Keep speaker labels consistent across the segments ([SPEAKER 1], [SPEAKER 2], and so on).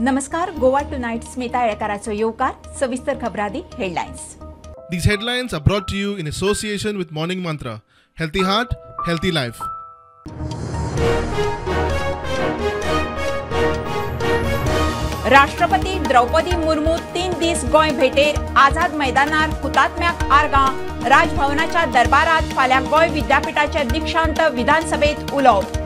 [SPEAKER 1] नमस्कार. गोवा टुनाइट स्मिता येळकाराचो येवकार. सविस्तर खबरादी headlines.
[SPEAKER 2] These headlines are brought to you in association with Morning Mantra. Healthy heart, healthy life.
[SPEAKER 1] राष्ट्रपती द्रौपदी मुर्मू 3 दीस गोंय भेटेर. आझाद मैदानार हुतात्म्याक आर्गां. राजभवनाच्या दरबारात फाल्यां गोंय विद्यापीठाचे दीक्षांत विधानसभेत उलोवप.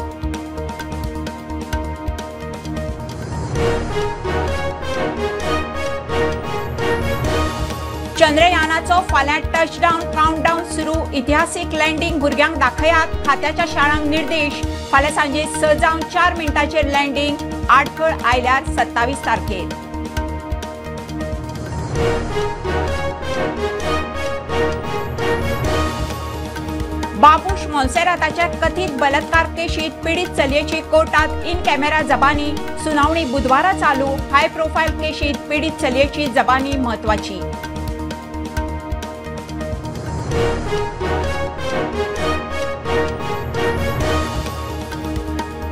[SPEAKER 1] चंद्रयानाचो फाल्यां टचडाऊन काउंटडाऊन सुरू. इतिहासीक लँडिंग भुरग्यांक दाखयात. खात्याच्या शाळांक निर्देश. फाल्यां सांजे 6:04 मिनटांचेर लँडिंग. आडखळ आयल्यार 27 तारखेर. बाबूश मोन्सेराताच्या कथीत बलात्कार केशीत पीडित चलयेची कोर्टात इन कॅमेरा जबानी. सुनावणी बुधवारा चालू. हाय प्रोफायल केशीत पीडित चलयेची जबानी म्हत्वाची.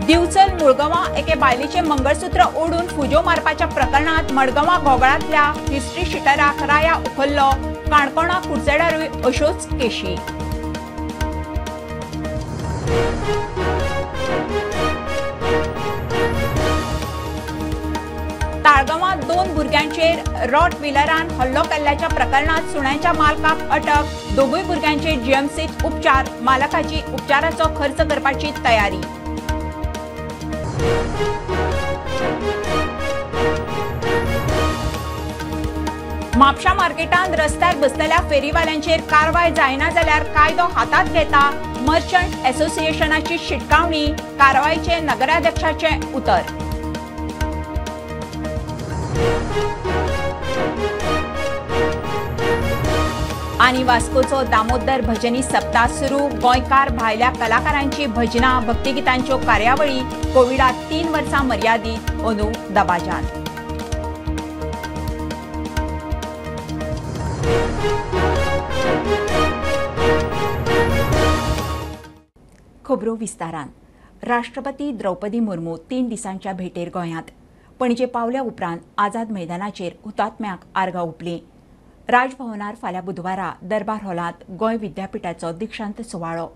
[SPEAKER 1] दिवचल मुळगांवां एके बायलेचे मंगळसूत्र ओडून फुजो मारपाच्या प्रकरणात मडगांवां गोगळांतल्या हिस्ट्री शिटराक राया उखल्लो. काणकोणा कुडचड्यारूय अश्योच केशी. ताळगांवां 2 भुरग्यांचेर रॉट व्हिलरान हल्लो केल्ल्याच्या प्रकरणात सुण्यांच्या मालकाक अटक. दोगूय भुरग्यांचे जीएमसीत उपचार. मालकाची उपचाराचो खर्च करपाची तयारी. म्हापशा मार्केटांत रस्त्यार बसलेल्या फेरीवाल्यांचेर कारवाय जायना जाल्यार कायदो हातांत घेता. मर्चंट असोसिएशनाची शिटकावणी. कारवायेचे नगराध्यक्षाचे उतर. आनी वास्कोचो दामोदर भजनी सप्ताह सुरू. गोंयकार भायल्या कलाकारांची भजनां भक्तिगितांच्यो कार्यावळी. कोविडात 3 वर्सां मर्यादीत. अंदू दबाजान. खबरो विस्तारान. राष्ट्रपती द्रौपदी मुर्मू 3 दिसांच्या भेटेर गोंयांत. पणजे पावल्या उपरांत आझाद मैदानाचेर हुतात्म्याक आर्गां ओंपलीं. राजभवनार फाल्यां बुधवारा दरबार हॉलांत गोंय विद्यापीठाचो दीक्षांत सुवाळो.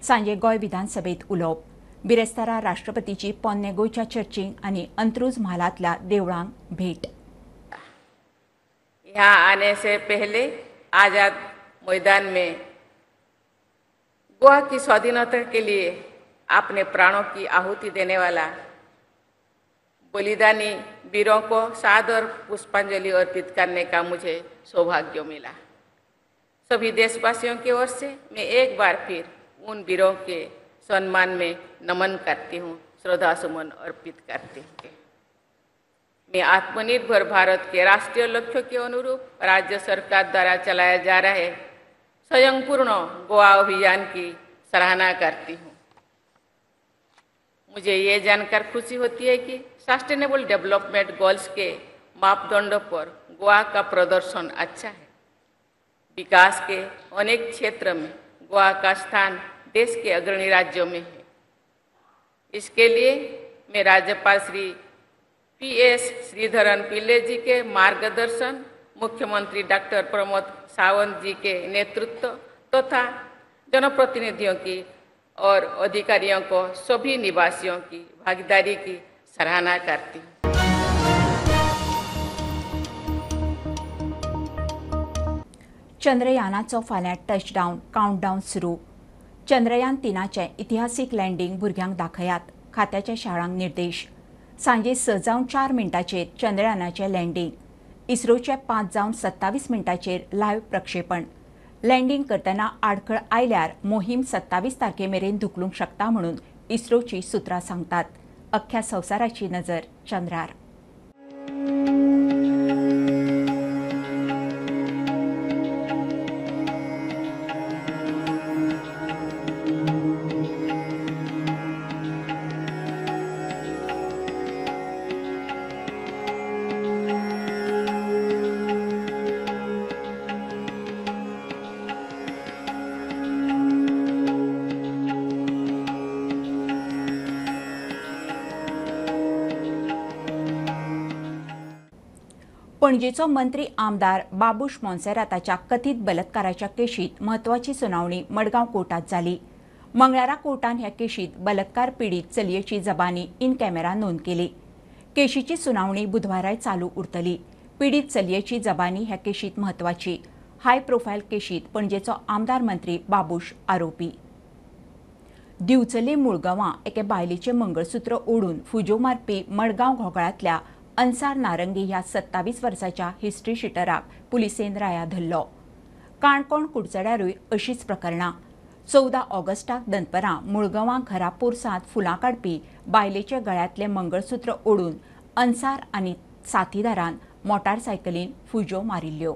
[SPEAKER 1] सांजे गोंय विधानसभेत उलोवप. बिरेस्तारा राष्ट्रपतीची पोन्ने गोंयच्या चर्चिंक आनी अंत्रुज म्हालांतल्या देवळांक भेट.
[SPEAKER 3] यहाँ आने से पहले आज़ाद मैदान में गोवा की स्वाधीनता के लिए अपने प्राणों की आहुति देने वाला बलिदानी वीरों को सादर पुष्पांजलि अर्पित करने का मुझे सौभाग्य मिला। सभी देशवासियों की ओर से मैं एक बार फिर उन वीरों के सम्मान में नमन करती हूँ, श्रद्धा सुमन अर्पित करती हूँ। मैं आत्मनिर्भर भारत के राष्ट्रीय लक्ष्यों के अनुरूप राज्य सरकार द्वारा चलाया जा रहे स्वयंपूर्ण गोवा अभियान की सराहना करती हूँ। मुझे ये जानकर खुशी होती है कि सस्टेनेबल डेवलपमेंट गोल्स के मापदंडों पर गोवा का प्रदर्शन अच्छा है। विकास के अनेक क्षेत्र में गोवा का स्थान देश के अग्रणी राज्यों में है। इसके लिए मैं राज्यपाल श्री PS श्रीधरन पिल्ले जी के मार्गदर्शन, मुख्यमंत्री डॉक्टर प्रमोद सावंत जी के नेतृत्व तथा जनप्रतिनिधियों की और अधिकारियों को सभी निवासियों की भागीदारी की सराहना करती हूँ।
[SPEAKER 1] चंद्रयानाचो फाल्यां टचडाऊन काउंटडाऊन सुरू. चंद्रयान 3चे इतिहासीक लँडिंग भुरग्यांक दाखयात. खात्याच्या शाळांक निर्देश. सांजे 6:04 मिनटांचेर चंद्रयानाचे लँडिंग. इस्रोचे 5:27 मिनटांचेर लायव्ह प्रक्षेपण. लँडिंग करतना आडखळ आयल्यार मोहीम 27 तारखेमेरेन धुकलूंक शकता म्हणून इस्रोची सुत्रां सांगतात. अख्ख्या संवसाराची नजर चंद्रार. पणजेचो मंत्री आमदार बाबूश मोन्सेराताच्या कथित बलात्काराच्या केशीत महत्वाची सुनावणी मडगांव कोर्टात जाली। मंगळारा कोर्टान ह्या केशीत बलात्कार पीडित चलयेची जबानी इन कॅमेरा नोंद केली। केशीची सुनावणी बुधवाराय चालू उरतली। पीडित चलयेची जबानी ह्या केशीत महत्वाची। हाय प्रोफायल केशीत पणजेचो आमदार मंत्री बाबूश आरोपी। दिवचले मुळगांवां एके बायलेचें मंगळसूत्र ओडून फुजो मारपी मडगांव घोगळांतल्या अन्सार नारंगी ह्या 27 वर्साच्या हिस्ट्री शिटराक पुलिसेन राया धरलो। काणकोण कुडचड्यारूय अशीच प्रकरणां। 14 ऑगस्टाक दनपरां मुळगांवां घरा पोरसांत फुलां काडपी बायलेचे गळ्यांतलें मंगळसूत्र ओडून अन्सार आनी साथीदारान मोटारसायकलीन फुजो मारिल्ल्यो।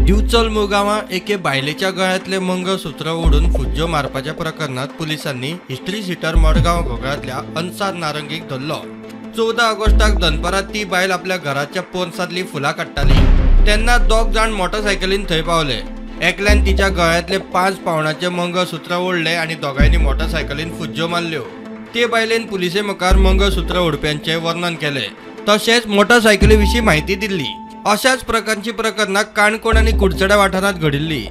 [SPEAKER 4] दिवचल मुळगांवां एके बायलेच्या गळ्यांतलें मंगळसूत्र ओडून फुज्जो मारपाच्या प्रकरणात पुलिसांनी हिस्ट्री सीटर मडगांव घोगळ्यांतल्या अन्सार नारंगीक धरलो। 14 ऑगस्टाक दनपरां ती बायल आपल्या घराच्या पोरसांतली फुलां काडटाली तेन्ना दोग जाण मोटारसायकलीन थंय पावले। एकल्यान तिच्या गळ्यांतले 5 पावणाचे मंगळसूत्र ओडले आनी दोगांयनी मोटारसायकलीन फुज्जो मारल्यो। ते बायलेन पुलिसे मुखार मंगळसूत्र ओडप्यांचे वर्णन केले तशेंच मोटारसायकली विशीं म्हायती दिल्ली। अशाच प्रकारची प्रकरणां काणकोण आनी कुडचड्या वाठारांत घडिल्ली।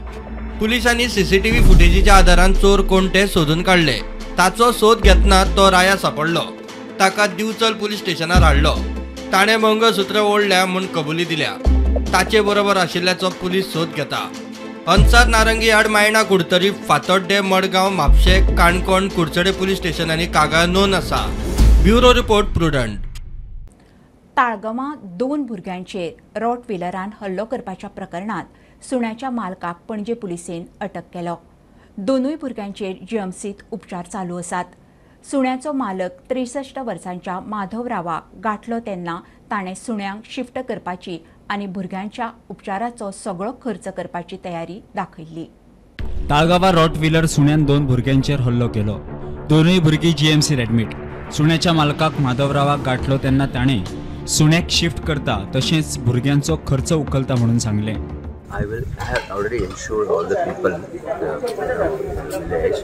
[SPEAKER 4] पुलिसांनी सीसीटीव्ही फुटेजीच्या आदारान चोर कोण ते सोदून काडले। ताचो सोद घेतना तो राया सापडलो। ताका दिवचल पुलीस स्टेशनार हाडलो। ताणें मंगळसूत्र ओडल्या म्हूण कबुली दिल्या। ताचे बरोबर आशिल्ल्याचो पुलीस सोद घेता। अन्सार नारंगी आड मायणा कुडतरी फातोड्डे मडगांव म्हापशे काणकोण कुडचडे पुलीस स्टेशनांनी कागाळ नोंद आसा। Bureau report prudent.
[SPEAKER 1] ताळगांवां 2 भुरग्यांचेर रॉटव्हिलरान हल्लो करपाच्या प्रकरणात सुण्याच्या मालकाक पणजे पुलिसेन अटक केलो। दोनूय भुरग्यांचेर जीएमसीत उपचार चालू आसात। सुण्याचो मालक 63 वर्सांच्या माधवरावाक गाठलो तेन्ना ताणें सुण्यांक शिफ्ट करपाची आनी भुरग्यांच्या उपचाराचो सगळो खर्च करपाची तयारी दाखयल्ली।
[SPEAKER 5] ताळगांवां रॉटव्हिलर सुण्यान 2 भुरग्यांचेर हल्लो केलो। दोनूय भुरगीं जीएमसीत एडमीट। सुण्याच्या मालकाक माधवरावाक गाठलो तेन्ना ताणें सुण्याक शिफ्ट करता तशेंच भुरग्यांचो खर्च उखलता म्हणून सांगलें।
[SPEAKER 6] I have already ensured all the people village.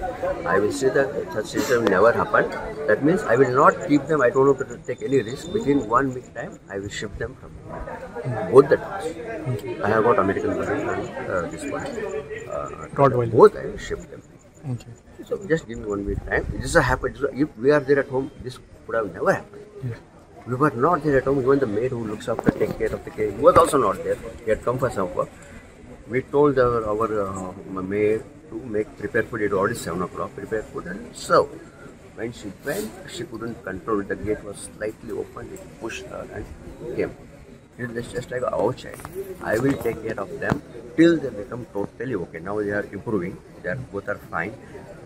[SPEAKER 6] I will say that such situation never happened. That means I will not keep them. I don't want to take any risk. Within 1 week time, I will shift them from both the dogs. I have got American Bulldog and this one. Both I will shift them.
[SPEAKER 7] Okay.
[SPEAKER 6] So just give me 1 week time. This has happened. If we are there at home, this would have never happened.
[SPEAKER 7] Yes.
[SPEAKER 6] We were not there at home. Even the maid who looks after, take care of the cage, was also not there. He had come for some work. We told our maid to prepare food. It was already 7 o'clock. Prepare food and serve. When she went, she couldn't control it. The gate was slightly open. It pushed her and came. It was just like outside. I will take care of them till they become totally okay. Now they are improving. Both are fine.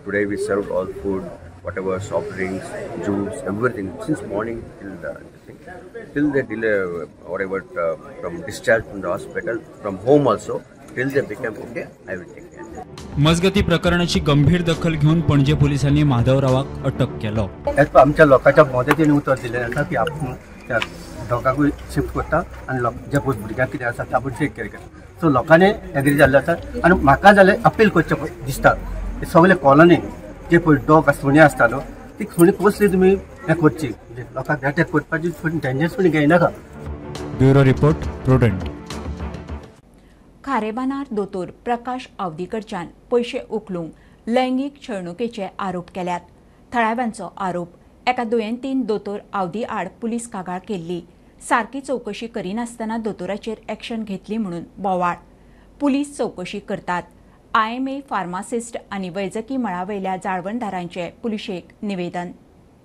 [SPEAKER 6] Today we served all food, whatever soft drinks, juice, everything since morning till they delay whatever from discharge from the hospital, from home also. Till they become okay, I will take care.
[SPEAKER 5] मजगती प्रकरणाची गंभीर दखल घेऊन पणजे पोलिसांनी माधवरावाक अटक केलो।
[SPEAKER 7] आमच्या लोकांच्या मदतीने उतर दिलें आसा की आपण त्या दोगांकूय शिफ्ट करता आनी जे भुरग्यांक कितें आसा आपण टेक केअर करता। सो लोकांनी एग्री जाल्ले आसा आनी म्हाका जाल्यार अपील करचें दिसता सगळे कॉलनी जे पळय डॉग सुणी आसतालो ती सुणी कसली तुमी हें करची लोकांक अटॅक करपाची डेंजरस पण घेयनाका।
[SPEAKER 5] Bureau report Prudent.
[SPEAKER 1] खारेबानार दोतोर प्रकाश आवदीकडच्यान पयशे उखलूंक लैंगीक छळणुकेचे आरोप केल्यात। थळाव्यांचो आरोप एका दुयेंतीन दोतोर आवदी आड पुलीस कागाळ केल्ली। सारकी चौकशी करिनासतना दोतोराचेर एक्शन घेतली म्हणून बोवाळ। पुलीस चौकशी करतात। IMA फार्मासिस्ट आनी वैजकी मळावयल्या जाळवणदारांचे पुलिशेक निवेदन।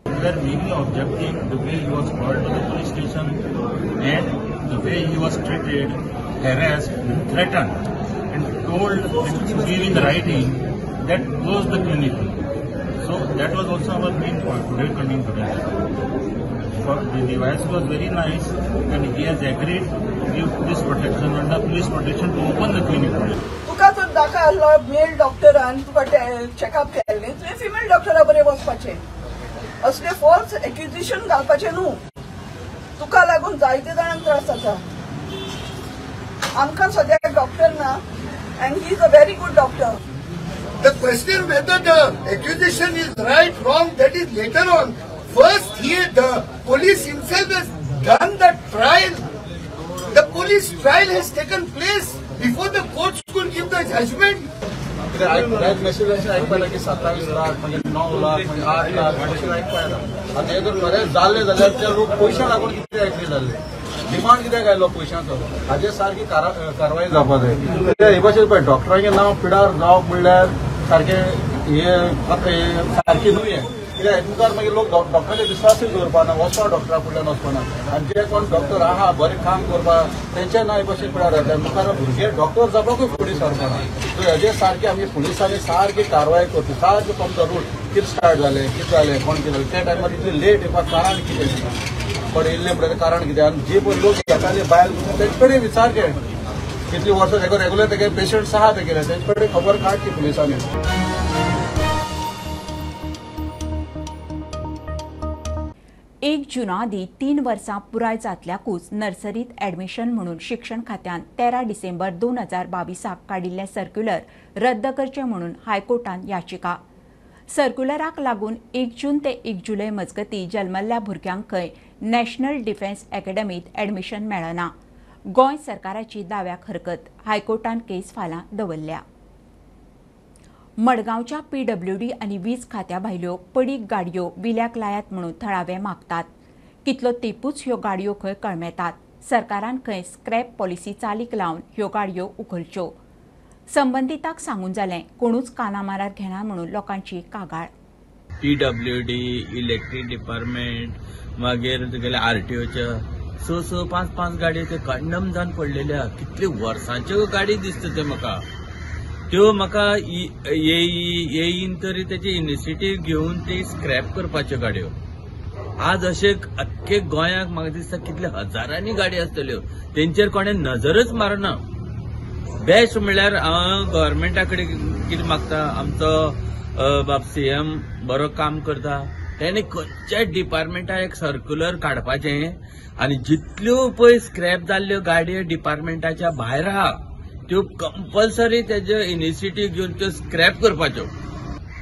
[SPEAKER 8] We are mainly objecting the way he was called to the police station and the way he was treated, harassed, threatened, and told to give in the writing that close the clinic. So that was also our main point today coming together. The device was very nice and he has agreed to give police protection and the police protection to open the clinic.
[SPEAKER 9] तुका जर दाखयलो mail डॉक्टरान तुका checkup केल्लें तुवें female डॉक्टरा बरें वचपाचें। असले false एक्युजिशन घालपाचें न्हू। तुका लागून जायते जाणांक त्रास जाता। आमकां सद्याक डॉक्टर ना and he is a very good doctor.
[SPEAKER 10] The question whether the accusation is right, wrong, that is later on. First, the police himself has done the trial. The police trial has taken place before the courts could give the judgment.
[SPEAKER 11] Message ऐकपायला की 27 लाख म्हणजे 9 लाख म्हणजे 8 लाख अशें ऐकपायला आतां जर बरें जाल्ले जाल्यार ते लोक पयशे लागून कितें आयकले जाल्ले डिमांड कित्याक आयलो पयशांचो हाजेर सारकी कारवाई जावपा जाय हे भाशेन पळय डॉक्टरांचें नांव पिडार जावप म्हणल्यार सारकें हे सारकें न्हू हें कित्याक मुखार मागीर लोक डॉक्टरांचेर विश्वासूय दवरपाना वचपा डॉक्टरा फुडल्यान वचपाना आनी जे कोण डॉक्टर आहा बरें काम करपाक तेंचे नांव हे भाशेन पिडार जाता मुखार भुरगे डॉक्टर जावपाकूय फुडें सरपाना सो हेजेर सारकी आमगे पुलिसांनी सारकी कारवाय करची सारकें फ्रॉम द रूट कितें स्टार्ट जालें कितें जालें कोण कितें जालें त्या टायमार इतलें लेट येवपाक कारण कितें पण येयल्ले म्हणटा कारण कितें आनी जे पळय लोक येताले भायर तेंचे कडेन विचारचें कितलीं वर्सां तेका रेगुलर तेगे पेशंट्स आहा तेगेले तेंचे कडेन खबर काडची पुलिसांनी
[SPEAKER 1] 1 जुना आदी 3 वर्सां पुराय जातल्याकूच नर्सरीत ॲडमिशन म्हणून शिक्षण खात्यान 13 डिसेंबर 2022 काडिल्लें सर्क्युलर रद्द करचें म्हणून हायकोर्टान याचिका सर्क्युलराक लागून 1 जून ते 1 जुलय मजगतीं जल्मल्ल्या भुरग्यांकय नॅशनल डिफेन्स अकॅडमीत ॲडमिशन मेळना गोंय सरकाराची दाव्याक हरकत हायकोर्टान केस फाल्यां दवरल्या मडगांवच्या PWD आनी वीज खात्या भायल्यो पडीक गाडयो विल्याक लायात म्हणून थळावे मागतात कितलो तेंपूच ह्यो गाडयो खंय कळमेतात सरकारान खंय स्क्रॅप पॉलिसी चालीक लावन ह्यो गाडयो उखलच्यो संबंधिताक सांगून जालें कोणूच कानामारार घेना म्हणून लोकांची कागाळ
[SPEAKER 12] PWD इलेक्ट्रीक डिपार्टमेंट मागीर तुगेले RTOच्यो स 5 गाडयो ते कंडम जावन पडलेल्या कितले वर्सांच्यो गाडी दिसता ते म्हाका त्यो म्हाका येईन तरी त्याची इनिशिएटीव घेवन ते स्क्रॅप करपाच्यो गाडयो आज अशे अख्खे गोंयाक म्हाका दिसता कितले हजारांनी गाडी आसतल्यो तेंचेर कोणें नजरच मारना बेस्ट म्हणल्यार हांव गव्हर्मेंटा कडेन कितें मागता आमचो बाब CM बरो काम करता तेणे खंयच्याय डिपार्टमेंटाक एक सर्क्युलर काडपाचें आनी जितल्यो पळय स्क्रॅप जाल्ल्यो गाडयो डिपार्टमेंटाच्या भायर आहा त्यो कंपल्सरी तेजो इनिशिएटीव घेवन त्यो स्क्रॅप करपाच्यो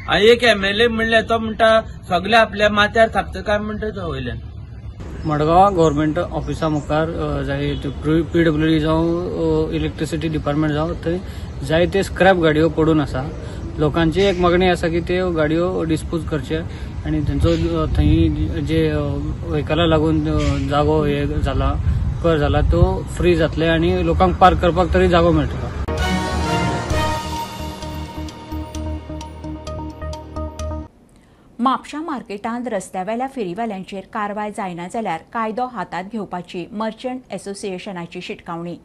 [SPEAKER 12] आनी एक MLA म्हणल्यार तो म्हणटा सगळे आपल्या माथ्यार थापता काय म्हणटा तो वयल्यान
[SPEAKER 13] मडगांव गव्हर्मेंट ऑफिसा मुखार जाय PWD जावं इलेक्ट्रिसिटी डिपार्टमेंट जावं थंय जायते स्क्रॅप गाडयो पडून आसा लोकांची एक मागणी आसा की त्यो गाडयो डिस्पोज करचे आनी तेंचो थंय जे व्हेकला लागून जागो हे जाला कर जाला तो फ्री जातले आनी लोकांक पार्क करपाक तरी जागो मेळटलो
[SPEAKER 1] म्हापशा मार्केटांत रस्त्यावेल्या फेरीवाल्यांचेर कारवाय जायना जाल्यार कायदो हातांत घेवपाची मर्चंट असोसिएशनाची शिटकावणी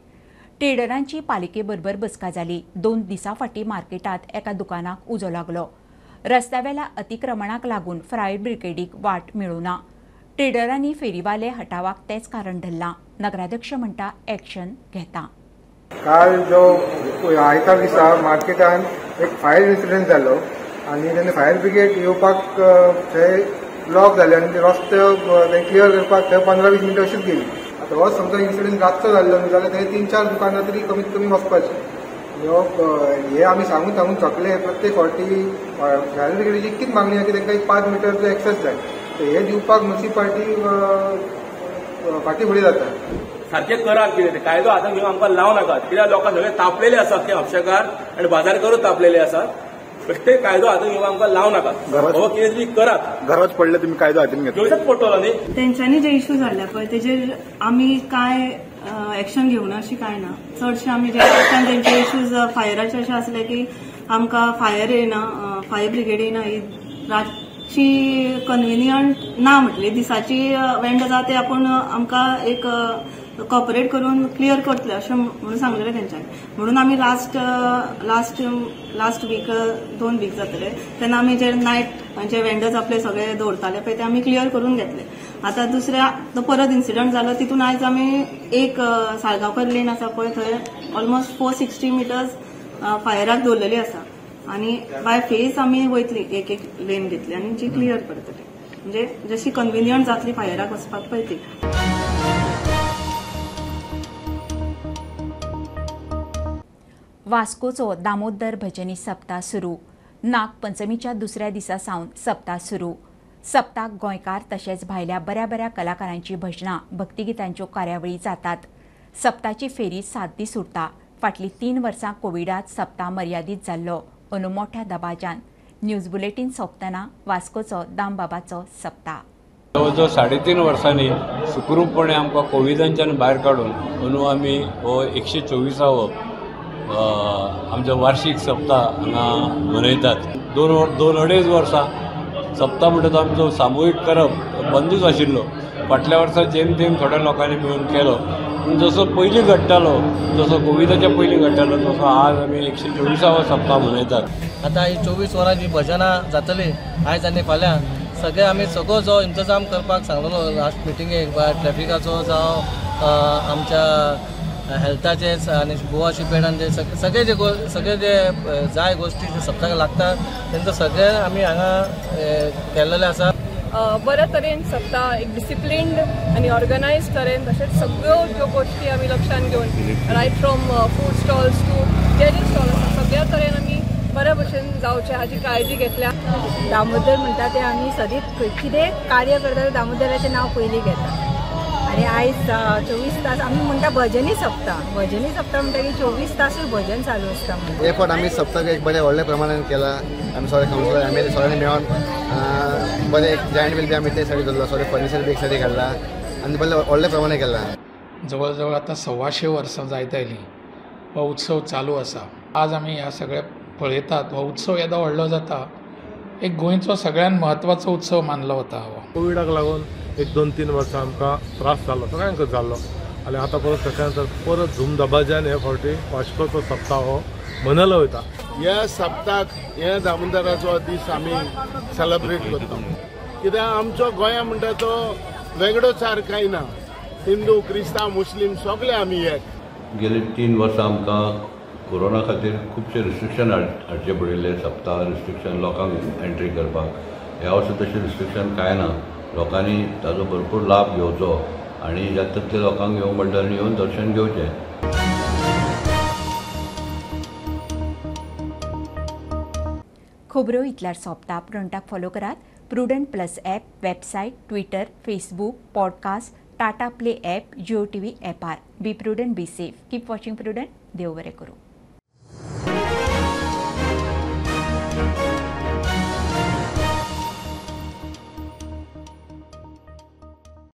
[SPEAKER 1] ट्रेडरांची पालिके बरोबर बसका जाली 2 दिसां फाटीं मार्केटांत एका दुकानाक उजो लागलो रस्त्यावेल्या अतिक्रमणाक लागून फायर ब्रिगेडीक वाट मेळूना ट्रेडरांनी फेरीवाले हटावाक तेंच कारण धरलां नगराध्यक्ष म्हणटा एक्शन घेता
[SPEAKER 14] काल जो आयतार दिसा मार्केटांत एक फायर इन्सिडंट जालो आनी तेन्ना फायर ब्रिगेड येवपाक थंय ब्लॉक जाले आनी ते रस्तो क्लियर करपाक थंय 15-20 मिनटां अशीच गेली आतां हो समजा इन्सिडंट रातचो जाल्लो न्ही जाल्यार थंय 3-4 दुकानां तरी कमीत कमी वचपाचें हे आमी सांगून थकले प्रत्येक फावटी फायर ब्रिगेडीची इतकीच मागणी आसा की तांकां 5 मिटरचो एक्सेस जाय हे दिवपाक म्युनिसिपालिटी फाटी फुडें जाता
[SPEAKER 15] सारखें करात कितें कायदो आतां घेवन आमकां लाव नाकात कित्याक लोकां सगळे तापलेले आसात ते म्हापशेकार आनी बाजारकारूच तापलेले आसात बेश्टे कायदो हातान घेवन आमकां लाव नाकात हो कितें तरी करात
[SPEAKER 16] घरात पडले तुमी कायदो हातीन घेतलो
[SPEAKER 15] पडटलो न्ही
[SPEAKER 17] तेंच्यांनी जे इश्यू जाल्ले पळय तेजेर आमी काय एक्शन घेवना अशी काय ना चडशे आमी जे तेंचे इश्यूज फायराचे अशे आसले की आमकां फायर येना फायर ब्रिगेड येना रातची कन्विनियंट ना म्हटले दिसाची वेंड जाता ते आपूण आमकां एक कॉपरेट करून क्लियर करतले अशें म्हणून सांगलेलें तेंच्यांनी म्हणून आमी लास्ट वीक 2 वीक जातले तेन्ना आमी जे नायट जे वेंडर्स आपले सगळे दवरताले पळय ते आमी क्लियर करून घेतले आतां दुसऱ्या तो परत इन्सिडंट जालो तितून आयज आमी एक साळगांवकर लेन आसा पळय थंय ऑलमोस्ट 460 मिटर्स फायराक दवरलेली आसा आनी बाय फेस आमी वयतली एक लेन घेतली आनी जी क्लियर करतली म्हणजे जशी कन्विनियंट जातली फायराक वचपाक पळय ती
[SPEAKER 1] वास्कोचो दामोदर भजनी सप्ताह सुरू नागपंचमीच्या दुसऱ्या दिसा सावन सप्ताह सुरू सप्ताक गोंयकार तशेंच भायल्या बऱ्या कलाकारांची भजनां भक्तिगितांच्यो कार्यावळी जातात सप्ताची फेरी 7 दीस उरता. फाटली 3 वर्सां कोविडात सप्ता मर्यादीत जाल्लो अंदू मोठ्या दबाज्यान न्यूज बुलेटीन सोंपतना वास्कोचो दामबाबाचो सप्ता.
[SPEAKER 18] जवळजवळ 3.5 वर्सांनी सुखरूपपणे आमकां कोविडांच्यान भायर काडून अंदू आमी हो 124वो आमचो वार्षिक सप्ता हांगा मनयतात. 2-2.5 वर्सां सप्ता म्हणटा तो आमचो सामुहीक करप बंदूच आशिल्लो. फाटल्या वर्सा जेम तेम थोड्या लोकांनी मेळून केलो. पूण जसो पयलीं घडटालो, जसो कोविडाच्या पयलीं घडटालो, तसो आज आमी 124वो सप्ता मनयतात.
[SPEAKER 19] आतां ही 24 वरांची भजनां जातली आयज आनी फाल्यां. सगळे आमी सगळो जो इंतजाम करपाक सांगलो लास्ट मिटिंगेक ट्रॅफिकाचो जावं आमच्या हेल्थाचे आनी गोवा शिपेडान जे सगळे जे जाय गोश्टी सप्ताक लागता तेंचो सगळे आमी हांगा केल्लेले आसा.
[SPEAKER 20] बऱ्या तरेन सप्ता एक डिसिप्लिन्ड आनी ऑर्गनायज तरेन तशेंच सगळ्यो ज्यो गोश्टी आमी लक्षांत घेवन right from food stalls to जे स्टॉल आसा सगळ्या तरेन आमी बऱ्या भशेन जावचे हाची काळजी घेतल्या.
[SPEAKER 21] दामोदर म्हणटा ते आमी सदींच कितें कार्य करता दामोदराचें नांव पयलीं घेता. आनी आयज 24 तास आमी म्हणटा भजनी सप्ता म्हणटा की 24 तासूय भजन चालू आसता.
[SPEAKER 22] हे पण आमी सप्ताक एक बरें व्हडल्या प्रमाणान केला. आमी सगळे कावन्सिलर आमी सगळ्यांनी मेळोन बरें एक जायंट व्हील बी आमी ते सायडी धरलो. सगळे फर्निचर बी एक सायडी काडला आनी बरें व्हडल्या प्रमाणे केला.
[SPEAKER 23] जवळ जवळ आतां 125 वर्सां जायत आयलीं हो उत्सव चालू आसा. आज आमी ह्या सगळ्या पळयतात. हो उत्सव येदो व्हडलो जाता. एक गोंयचो सगळ्यात म्हत्वाचो उत्सव मानलो वता. हो
[SPEAKER 24] कोविडाक लागून 1-2-3 वर्सां आमकां त्रास जाल्लो, सगळ्यांक जाल्लो. आनी आतां परत तशें परत धूम धबाज्यान हे फावटी वास्कोचो सप्ता हो मनयलो वयता.
[SPEAKER 10] ह्या सप्ताक हे दामोदराचो दीस आमी सेलिब्रेट करता. कित्याक आमचो गोंया म्हणटा तो वेगळोचार कांय ना. हिंदू क्रिस्तांव मुस्लीम सगळे आमी एक.
[SPEAKER 25] गेली 3 वर्सां आमकां कोरोना खातीर खुबशे रिस्ट्रिक्शन हाडचे पडिल्ले. सप्ता रिस्ट्रिक्शन लोकांक एंट्री करपाक. ह्या वर्सा तशें रिस्ट्रिक्शन कांय ना. लोकांनी ताजो भरपूर लाभ घेवचो आनी जाता तितले लोकांक येवंक म्हणटा आनी येवन दर्शन घेवचें.
[SPEAKER 1] खबरो इतल्यार सोंपता. प्रुडंटाक फॉलो करात. Prudent plus app, website, Twitter, Facebook, podcast, Tata play app, Jio TV ॲपार. Be Prudent, be safe. Keep watching Prudent. देव बरें करूं.